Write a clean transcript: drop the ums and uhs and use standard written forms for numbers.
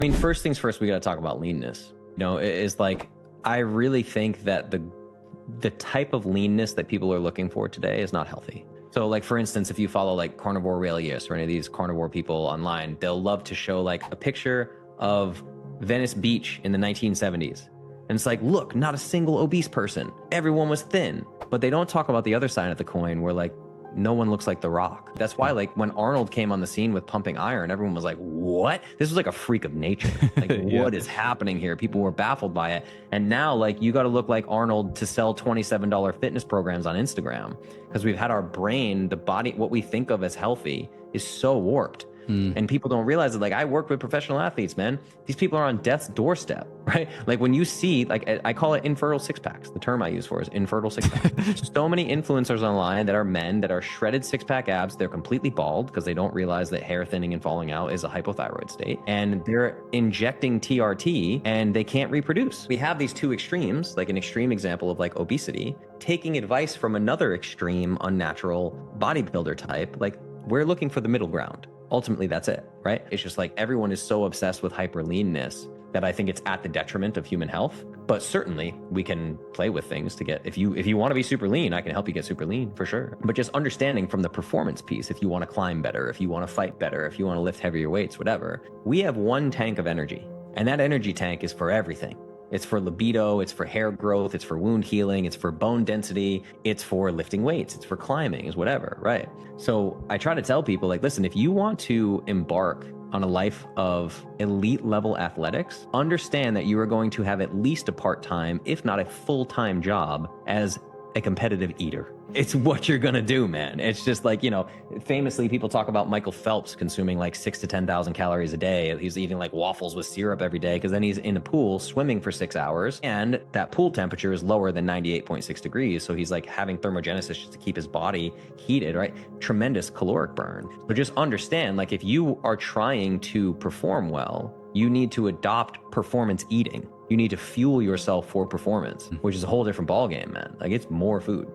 I mean, first things first, we got to talk about leanness. It's like, I really think that the type of leanness that people are looking for today is not healthy. So like, for instance, if you follow like Carnivore Aurelius or any of these carnivore people online, they'll love to show like a picture of Venice Beach in the 1970s. And it's like, look, not a single obese person. Everyone was thin. But they don't talk about the other side of the coin where like, no one looks like The Rock. That's why like when Arnold came on the scene with pumping iron, everyone was like, what? This was like a freak of nature. Like Yeah. What is happening here? People were baffled by it. And now like you got to look like Arnold to sell $27 fitness programs on Instagram, because we've had our brain, the body, what we think of as healthy is so warped. And people don't realize it. Like, I work with professional athletes, man. These people are on death's doorstep, right? Like when you see, like, I call it infertile six packs. The term I use for it is infertile six packs. So many influencers online that are men that are shredded six pack abs. They're completely bald because they don't realize that hair thinning and falling out is a hypothyroid state. And they're injecting TRT and they can't reproduce. We have these two extremes, like an extreme example of like obesity, taking advice from another extreme, unnatural bodybuilder type. Like, we're looking for the middle ground. Ultimately, that's it, right? It's just like everyone is so obsessed with hyper leanness that I think it's at the detriment of human health. But certainly we can play with things to get, if you want to be super lean, I can help you get super lean for sure. But just understanding from the performance piece, if you want to climb better, if you want to fight better, if you want to lift heavier weights, whatever, we have one tank of energy, and that energy tank is for everything. It's for libido, it's for hair growth, it's for wound healing, it's for bone density, it's for lifting weights, it's for climbing, is whatever, right? So I try to tell people, like, listen, if you want to embark on a life of elite level athletics, understand that you are going to have at least a part-time, if not a full-time job as a competitive eater. It's what you're gonna do, man. It's just like, famously people talk about Michael Phelps consuming like 6,000 to 10,000 calories a day. He's eating like waffles with syrup every day because then he's in the pool swimming for 6 hours, and that pool temperature is lower than 98.6 degrees. So he's like having thermogenesis just to keep his body heated, right? Tremendous caloric burn. So just understand, like, if you are trying to perform well, you need to adopt performance eating. You need to fuel yourself for performance, which is a whole different ballgame, man. Like, it's more food.